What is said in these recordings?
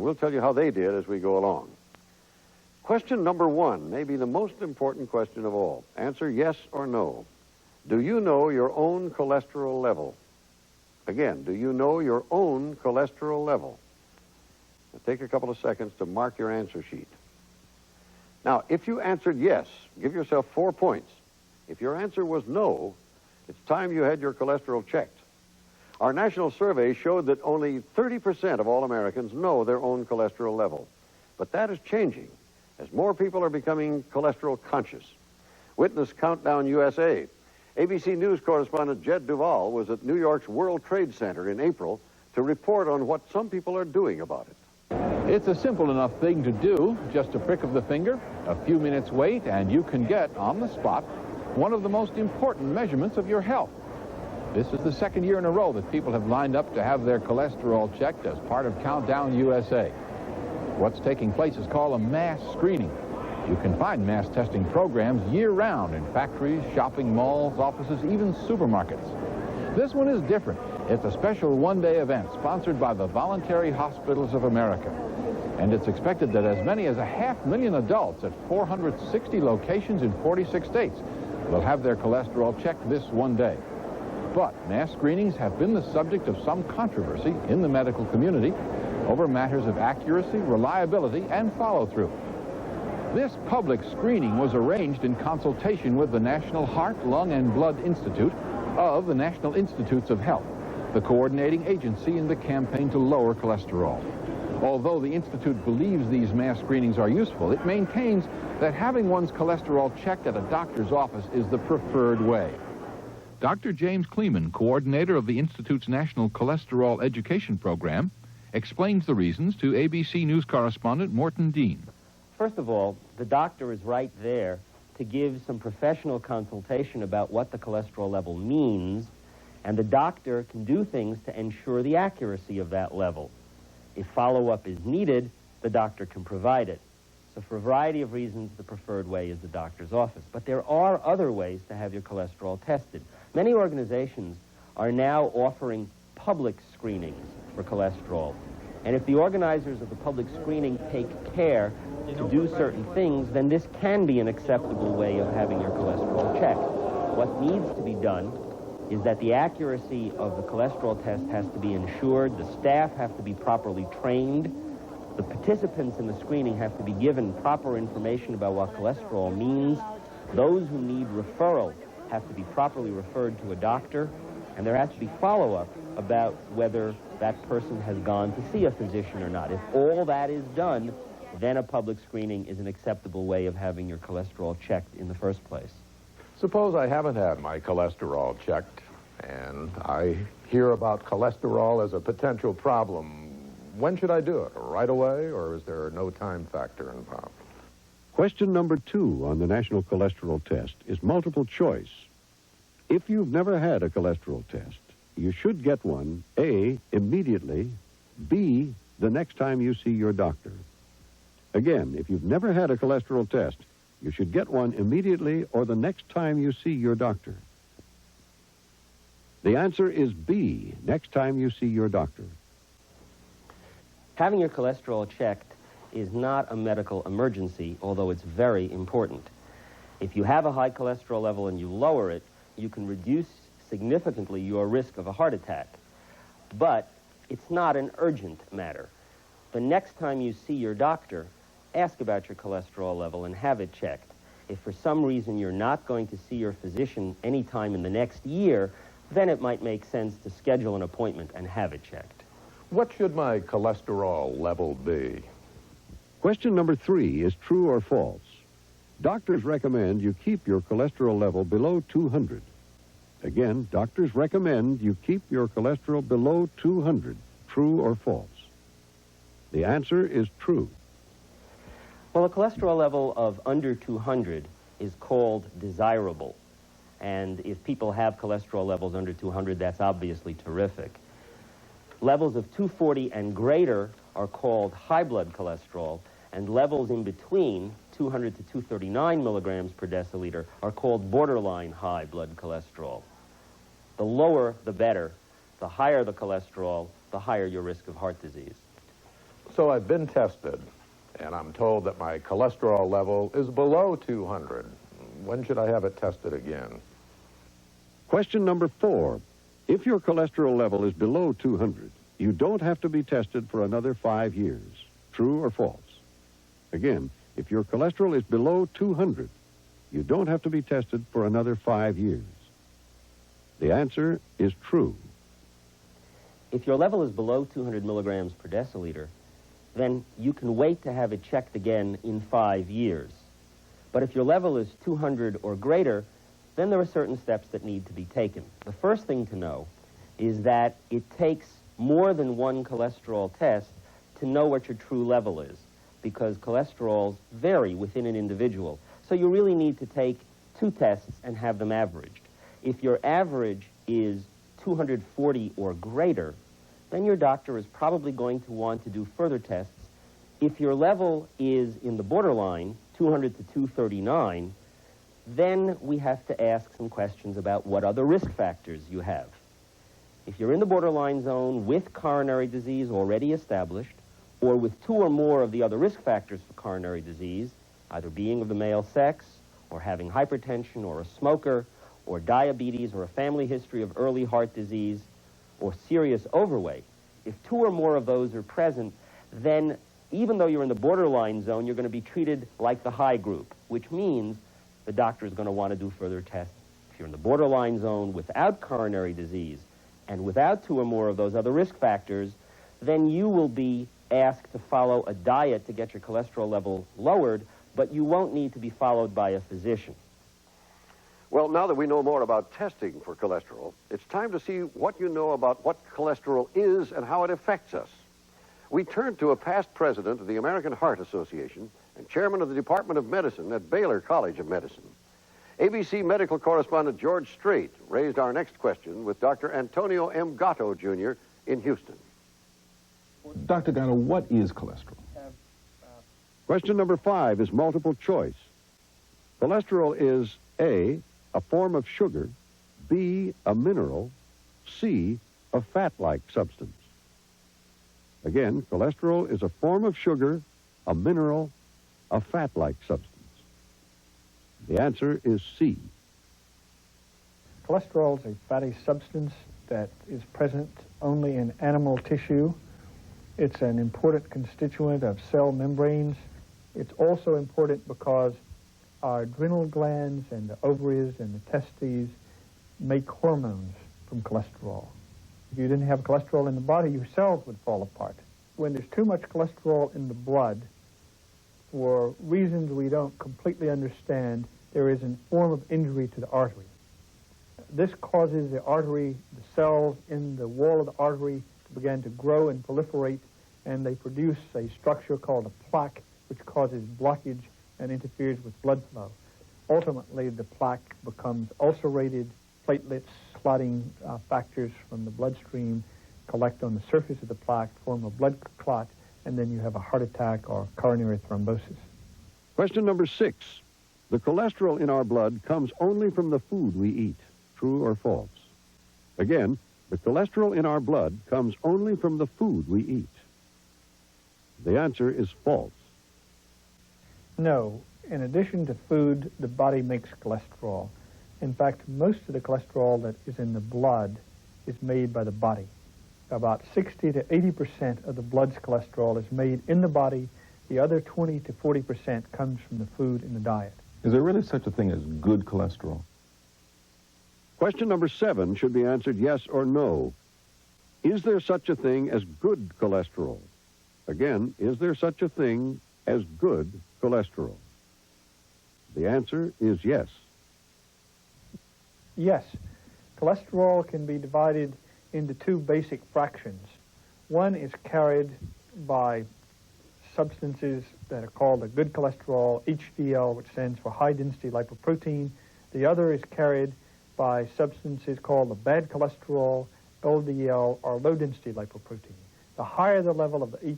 we'll tell you how they did as we go along. Question number 1 may be the most important question of all. Answer yes or no. Do you know your own cholesterol level? Again, do you know your own cholesterol level? Now, take a couple of seconds to mark your answer sheet. Now, if you answered yes, give yourself 4 points. If your answer was no, it's time you had your cholesterol checked. Our national survey showed that only 30% of all Americans know their own cholesterol level. But that is changing as more people are becoming cholesterol conscious. Witness Countdown USA. ABC News correspondent Jed Duvall was at New York's World Trade Center in April to report on what some people are doing about it. It's a simple enough thing to do, just a prick of the finger, a few minutes wait, and you can get, on the spot, one of the most important measurements of your health. This is the second year in a row that people have lined up to have their cholesterol checked as part of Countdown USA. What's taking place is called a mass screening. You can find mass testing programs year-round in factories, shopping malls, offices, even supermarkets. This one is different. It's a special one-day event sponsored by the Voluntary Hospitals of America. And it's expected that as many as 500,000 adults at 460 locations in 46 states will have their cholesterol checked this one day. But mass screenings have been the subject of some controversy in the medical community over matters of accuracy, reliability, and follow-through. This public screening was arranged in consultation with the National Heart, Lung, and Blood Institute of the National Institutes of Health, the coordinating agency in the campaign to lower cholesterol. Although the Institute believes these mass screenings are useful, it maintains that having one's cholesterol checked at a doctor's office is the preferred way. Dr. James Kleeman, coordinator of the Institute's National Cholesterol Education Program, explains the reasons to ABC News correspondent Morton Dean. First of all, the doctor is right there to give some professional consultation about what the cholesterol level means, and the doctor can do things to ensure the accuracy of that level. If follow-up is needed, the doctor can provide it. So for a variety of reasons, the preferred way is the doctor's office. But there are other ways to have your cholesterol tested. Many organizations are now offering public screenings for cholesterol. And if the organizers of the public screening take care to do certain things, then this can be an acceptable way of having your cholesterol checked. What needs to be done is that the accuracy of the cholesterol test has to be ensured, the staff have to be properly trained, the participants in the screening have to be given proper information about what cholesterol means, those who need referral have to be properly referred to a doctor, and there has to be follow-up about whether that person has gone to see a physician or not. If all that is done, then a public screening is an acceptable way of having your cholesterol checked in the first place. Suppose I haven't had my cholesterol checked, and I hear about cholesterol as a potential problem. When should I do it? Right away, or is there no time factor involved? Question number 2 on the National Cholesterol Test is multiple choice. If you've never had a cholesterol test, you should get one, A, immediately, B, the next time you see your doctor. Again, if you've never had a cholesterol test, you should get one immediately or the next time you see your doctor. The answer is B, next time you see your doctor. Having your cholesterol checked is not a medical emergency, although it's very important. If you have a high cholesterol level and you lower it, you can reduce significantly your risk of a heart attack. But it's not an urgent matter. The next time you see your doctor, ask about your cholesterol level and have it checked. If for some reason you're not going to see your physician anytime in the next year, then it might make sense to schedule an appointment and have it checked. What should my cholesterol level be? Question number 3 is true or false. Doctors recommend you keep your cholesterol level below 200. Again, doctors recommend you keep your cholesterol below 200. True or false? The answer is true. Well, a cholesterol level of under 200 is called desirable. And if people have cholesterol levels under 200, that's obviously terrific. Levels of 240 and greater are called high blood cholesterol, and levels in between 200 to 239 milligrams per deciliter are called borderline high blood cholesterol. The lower, the better. The higher the cholesterol, the higher your risk of heart disease. So I've been tested, and I'm told that my cholesterol level is below 200. When should I have it tested again? Question number 4. If your cholesterol level is below 200, you don't have to be tested for another 5 years. True or false? Again, if your cholesterol is below 200, you don't have to be tested for another 5 years. The answer is true. If your level is below 200 milligrams per deciliter, then you can wait to have it checked again in 5 years. But if your level is 200 or greater, then there are certain steps that need to be taken. The first thing to know is that it takes more than one cholesterol test to know what your true level is, because cholesterols vary within an individual. So you really need to take 2 tests and have them averaged. If your average is 240 or greater, then your doctor is probably going to want to do further tests. If your level is in the borderline, 200 to 239, then we have to ask some questions about what other risk factors you have. If you're in the borderline zone with coronary disease already established, or with 2 or more of the other risk factors for coronary disease, either being of the male sex, or having hypertension, or a smoker, or diabetes, or a family history of early heart disease, or serious overweight, if 2 or more of those are present, then even though you're in the borderline zone, you're going to be treated like the high group, which means the doctor is going to want to do further tests. If you're in the borderline zone without coronary disease and without 2 or more of those other risk factors, then you will be asked to follow a diet to get your cholesterol level lowered, but you won't need to be followed by a physician. Well, now that we know more about testing for cholesterol, it's time to see what you know about what cholesterol is and how it affects us. We turn to a past president of the American Heart Association and chairman of the Department of Medicine at Baylor College of Medicine. ABC medical correspondent George Strait raised our next question with Dr. Antonio M. Gatto, Jr. in Houston. Dr. Gatto, what is cholesterol? Question number 5 is multiple choice. Cholesterol is A, a form of sugar, B, a mineral, C, a fat-like substance. Again, cholesterol is a form of sugar, a mineral, a fat-like substance. The answer is C. Cholesterol is a fatty substance that is present only in animal tissue. It's an important constituent of cell membranes. It's also important because our adrenal glands and the ovaries and the testes make hormones from cholesterol. If you didn't have cholesterol in the body, your cells would fall apart. When there's too much cholesterol in the blood, for reasons we don't completely understand, there is a form of injury to the artery. This causes the artery, the cells in the wall of the artery to begin to grow and proliferate, and they produce a structure called a plaque, which causes blockage and interferes with blood flow. Ultimately, the plaque becomes ulcerated, platelets, clotting factors from the bloodstream collect on the surface of the plaque, form a blood clot, and then you have a heart attack or coronary thrombosis. Question number 6. The cholesterol in our blood comes only from the food we eat. True or false? Again, the cholesterol in our blood comes only from the food we eat. The answer is false. No. In addition to food, the body makes cholesterol. In fact, most of the cholesterol that is in the blood is made by the body. About 60 to 80% of the blood's cholesterol is made in the body. The other 20 to 40% comes from the food in the diet. Is there really such a thing as good cholesterol? Question number 7 should be answered yes or no. Is there such a thing as good cholesterol? Again, is there such a thing as good cholesterol? The answer is yes. Yes. Cholesterol can be divided into 2 basic fractions. One is carried by substances that are called a good cholesterol, HDL, which stands for high-density lipoprotein. The other is carried by substances called the bad cholesterol, LDL, or low-density lipoprotein. The higher the level of the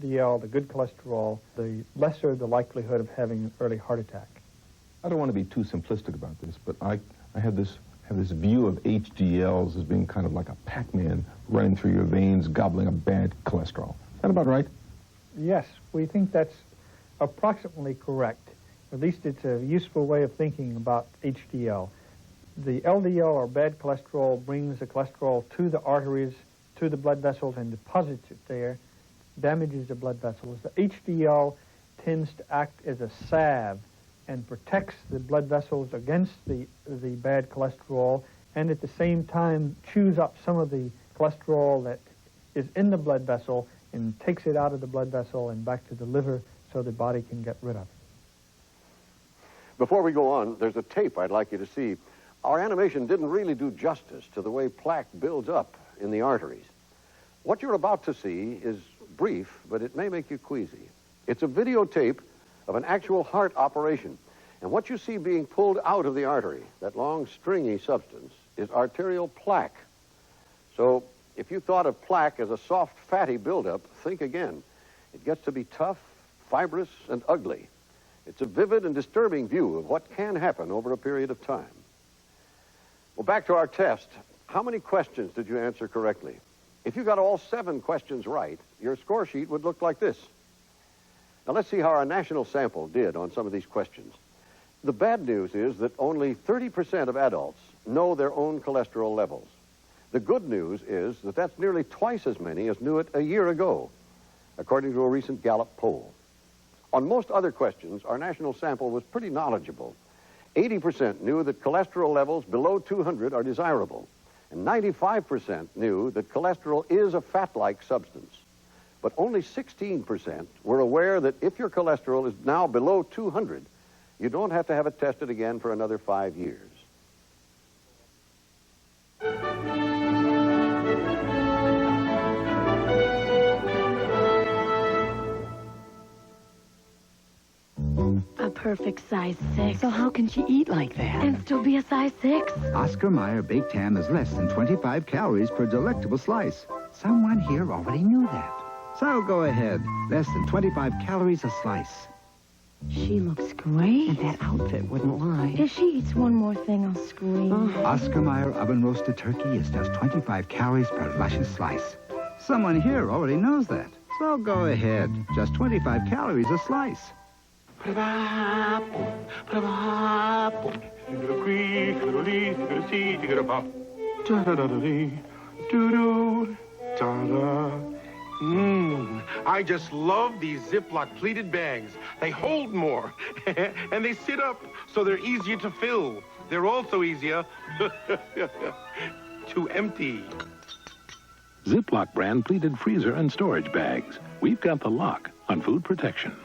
HDL, the good cholesterol, the lesser the likelihood of having an early heart attack. I don't want to be too simplistic about this, but I have this view of HDLs as being kind of like a Pac-Man running through your veins, gobbling up bad cholesterol. Is that about right? Yes, we think that's approximately correct. At least it's a useful way of thinking about HDL. The LDL, or bad cholesterol, brings the cholesterol to the arteries, to the blood vessels, and deposits it there, damages the blood vessels. The HDL tends to act as a salve and protects the blood vessels against the bad cholesterol, and at the same time chews up some of the cholesterol that is in the blood vessel and takes it out of the blood vessel and back to the liver so the body can get rid of it. Before we go on, there's a tape I'd like you to see. Our animation didn't really do justice to the way plaque builds up in the arteries. What you're about to see is brief, but it may make you queasy. It's a videotape of an actual heart operation. And what you see being pulled out of the artery, that long stringy substance, is arterial plaque. So if you thought of plaque as a soft, fatty buildup, think again. It gets to be tough, fibrous, and ugly. It's a vivid and disturbing view of what can happen over a period of time. Well, back to our test. How many questions did you answer correctly? If you got all 7 questions right, your score sheet would look like this. Now, let's see how our national sample did on some of these questions. The bad news is that only 30% of adults know their own cholesterol levels. The good news is that that's nearly twice as many as knew it a year ago, according to a recent Gallup poll. On most other questions, our national sample was pretty knowledgeable. 80% knew that cholesterol levels below 200 are desirable, and 95% knew that cholesterol is a fat-like substance. But only 16% were aware that if your cholesterol is now below 200, you don't have to have it tested again for another 5 years. A perfect size 6. So how can she eat like that? And still be a size 6? Oscar Mayer baked ham is less than 25 calories per delectable slice. Someone here already knew that. So go ahead. Less than 25 calories a slice. She looks great. And that outfit wouldn't lie. If she eats one more thing, I'll scream. Oscar Mayer oven-roasted turkey is just 25 calories per luscious slice. Someone here already knows that. So go ahead. Just 25 calories a slice. I just love these Ziploc pleated bags. They hold more, and they sit up, so they're easier to fill. They're also easier to empty. Ziploc brand pleated freezer and storage bags. We've got the lock on food protection.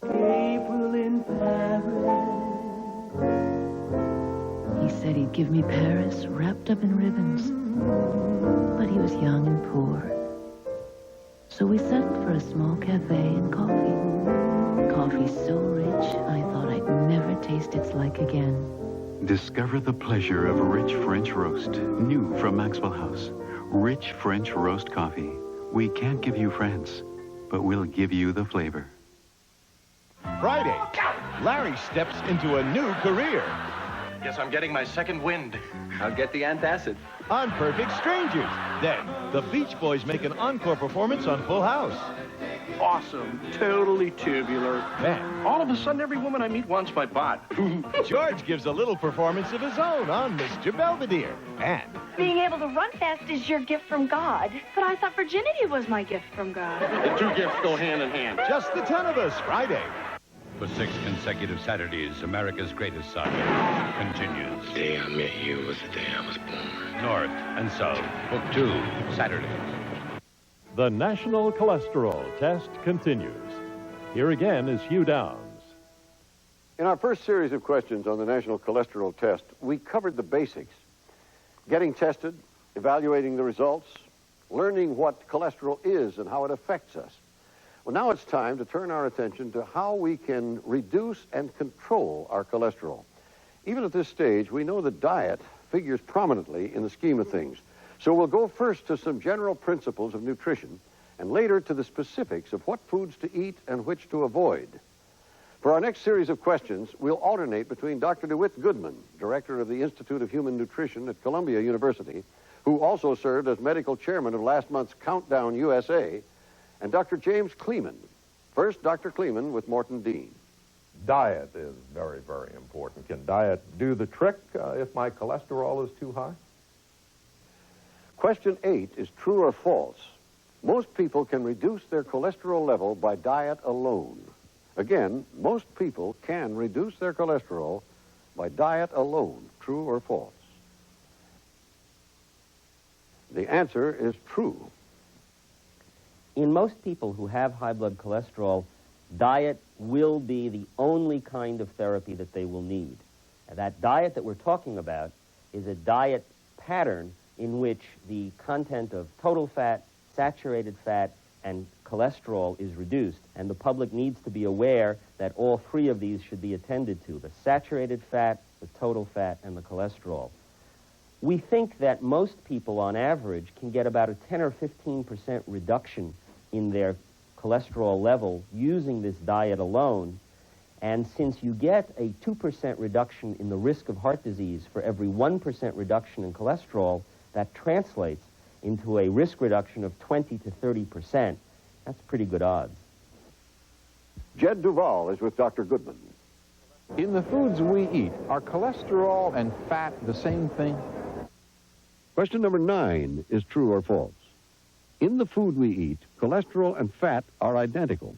April in Paris. He said he'd give me Paris wrapped up in ribbons. But he was young and poor. So we settled for a small cafe and coffee. Coffee so rich, I thought I'd never taste its like again. Discover the pleasure of rich French roast, new from Maxwell House. Rich French roast coffee. We can't give you France, but we'll give you the flavor. Friday, Larry steps into a new career. Guess I'm getting my second wind. I'll get the antacid. On Perfect Strangers. Then, the Beach Boys make an encore performance on Full House. Awesome. Totally tubular. Then, all of a sudden, every woman I meet wants my butt. George gives a little performance of his own on Mr. Belvedere. And being able to run fast is your gift from God. But I thought virginity was my gift from God. The two gifts go hand in hand. Just the 10 of us, Friday. For 6 consecutive Saturdays, America's Greatest Saga continues. The day I met you was the day I was born. North and South, Book 2, Saturdays. The National Cholesterol Test continues. Here again is Hugh Downs. In our first series of questions on the National Cholesterol Test, we covered the basics. Getting tested, evaluating the results, learning what cholesterol is and how it affects us. Well, now it's time to turn our attention to how we can reduce and control our cholesterol. Even at this stage, we know that diet figures prominently in the scheme of things. So we'll go first to some general principles of nutrition, and later to the specifics of what foods to eat and which to avoid. For our next series of questions, we'll alternate between Dr. DeWitt Goodman, director of the Institute of Human Nutrition at Columbia University, who also served as medical chairman of last month's Countdown USA, and Dr. James Kleeman. First, Dr. Kleeman with Morton Dean. Diet is very, very important. Can diet do the trick if my cholesterol is too high? Question 8 is true or false. Most people can reduce their cholesterol level by diet alone. Again, most people can reduce their cholesterol by diet alone. True or false? The answer is true. In most people who have high blood cholesterol, diet will be the only kind of therapy that they will need. And that diet that we're talking about is a diet pattern in which the content of total fat, saturated fat, and cholesterol is reduced. And the public needs to be aware that all three of these should be attended to: the saturated fat, the total fat, and the cholesterol. We think that most people, on average, can get about a 10 or 15% reduction in their cholesterol level using this diet alone. And since you get a 2% reduction in the risk of heart disease for every 1% reduction in cholesterol, that translates into a risk reduction of 20 to 30%. That's pretty good odds. Jed Duvall is with Dr. Goodman. In the foods we eat, are cholesterol and fat the same thing? Question number 9 is true or false. In the food we eat, cholesterol and fat are identical.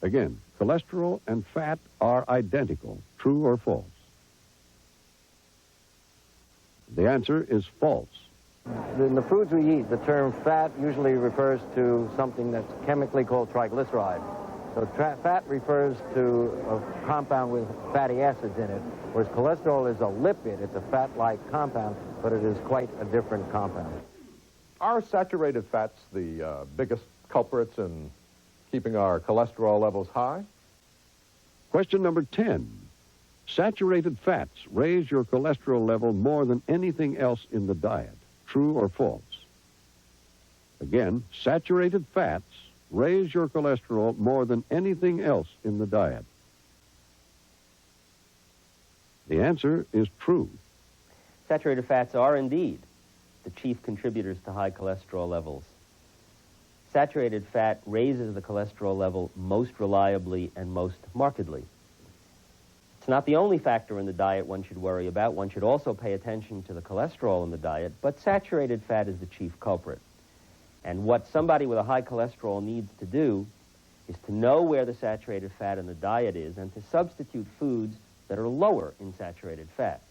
Again, cholesterol and fat are identical. True or false? The answer is false. In the foods we eat, the term fat usually refers to something that's chemically called triglyceride. So fat refers to a compound with fatty acids in it, whereas cholesterol is a lipid. It's a fat-like compound, but it is quite a different compound. Are saturated fats the biggest culprits in keeping our cholesterol levels high? Question number 10. Saturated fats raise your cholesterol level more than anything else in the diet. True or false? Again, saturated fats raise your cholesterol more than anything else in the diet. The answer is true. Saturated fats are indeed the chief contributors to high cholesterol levels. Saturated fat raises the cholesterol level most reliably and most markedly. It's not the only factor in the diet one should worry about. One should also pay attention to the cholesterol in the diet, but saturated fat is the chief culprit. And what somebody with a high cholesterol needs to do is to know where the saturated fat in the diet is and to substitute foods that are lower in saturated fat.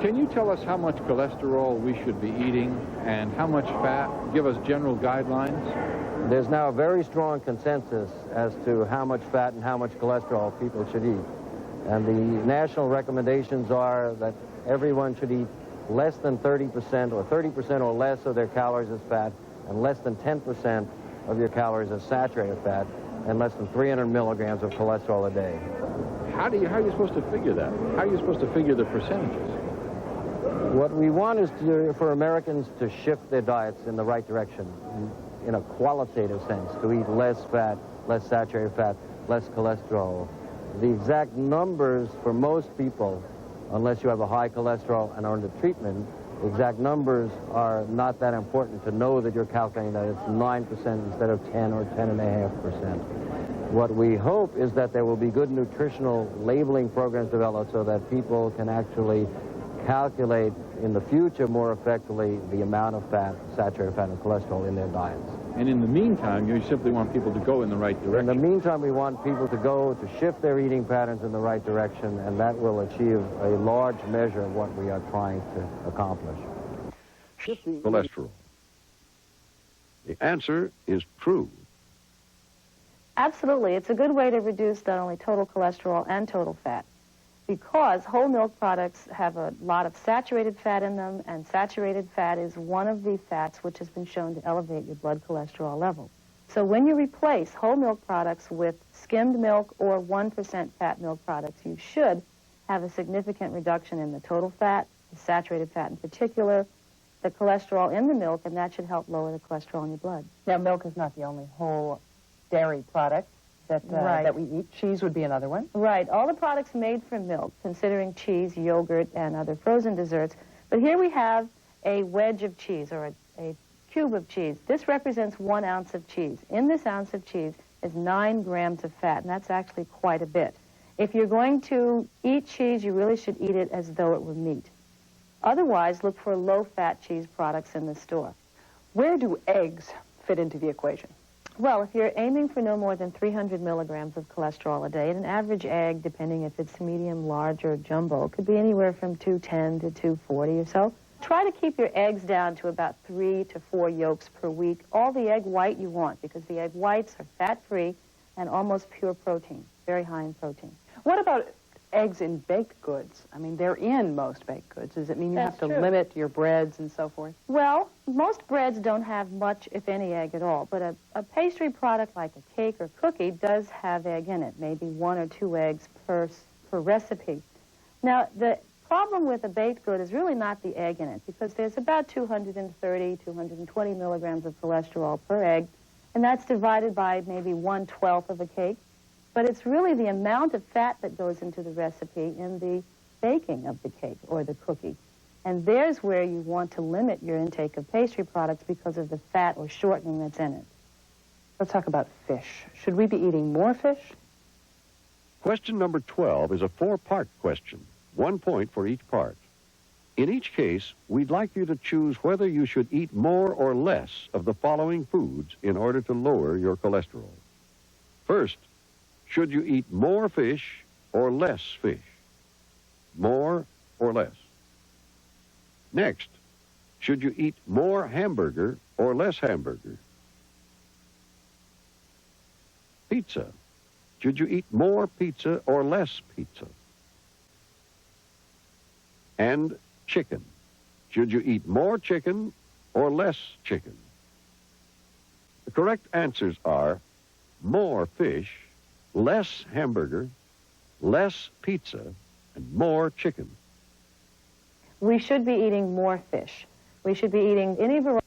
Can you tell us how much cholesterol we should be eating and how much fat? Give us general guidelines. There's now a very strong consensus as to how much fat and how much cholesterol people should eat. And the national recommendations are that everyone should eat less than 30% or 30% or less of their calories as fat, and less than 10% of your calories as saturated fat, and less than 300 milligrams of cholesterol a day. How are you supposed to figure that? How are you supposed to figure the percentages? What we want is for Americans to shift their diets in the right direction, in a qualitative sense, to eat less fat, less saturated fat, less cholesterol. The exact numbers for most people, unless you have a high cholesterol and are under treatment, the exact numbers are not that important to know that you're calculating that it's 9% instead of 10 or 10.5%. What we hope is that there will be good nutritional labeling programs developed so that people can actually calculate in the future more effectively the amount of fat, saturated fat, and cholesterol in their diets. And in the meantime, you simply want people to go in the right direction. In the meantime, we want people to go to shift their eating patterns in the right direction, and that will achieve a large measure of what we are trying to accomplish. Cholesterol. The answer is true. Absolutely. It's a good way to reduce not only total cholesterol and total fat, because whole milk products have a lot of saturated fat in them, and saturated fat is one of the fats which has been shown to elevate your blood cholesterol level. So when you replace whole milk products with skimmed milk or 1% fat milk products, you should have a significant reduction in the total fat, the saturated fat in particular, the cholesterol in the milk, and that should help lower the cholesterol in your blood. Now, milk is not the only whole dairy product that we eat. Cheese would be another one. Right. All the products made from milk, considering cheese, yogurt, and other frozen desserts. But here we have a wedge of cheese, or a cube of cheese. This represents 1 ounce of cheese. In this ounce of cheese is 9 grams of fat, and that's actually quite a bit. If you're going to eat cheese, you really should eat it as though it were meat. Otherwise, look for low-fat cheese products in the store. Where do eggs fit into the equation? Well, if you're aiming for no more than 300 milligrams of cholesterol a day, and an average egg, depending if it's medium, large, or jumbo, could be anywhere from 210 to 240 or so. Try to keep your eggs down to about 3 to 4 yolks per week. All the egg white you want, because the egg whites are fat-free and almost pure protein, very high in protein. What about eggs in baked goods? I mean, they're in most baked goods. Does it mean you have to limit your breads and so forth? Well, most breads don't have much, if any, egg at all. But a pastry product like a cake or cookie does have egg in it, maybe 1 or 2 eggs per recipe. Now, the problem with a baked good is really not the egg in it, because there's about 230, 220 milligrams of cholesterol per egg, and that's divided by maybe 1/12 of a cake. But it's really the amount of fat that goes into the recipe in the baking of the cake or the cookie. And there's where you want to limit your intake of pastry products because of the fat or shortening that's in it. Let's talk about fish. Should we be eating more fish? Question number 12 is a 4-part question, 1 point for each part. In each case, we'd like you to choose whether you should eat more or less of the following foods in order to lower your cholesterol. First, should you eat more fish or less fish? More or less? Next, should you eat more hamburger or less hamburger? Pizza. Should you eat more pizza or less pizza? And chicken. Should you eat more chicken or less chicken? The correct answers are more fish, less hamburger, less pizza, and more chicken. We should be eating more fish. We should be eating any variety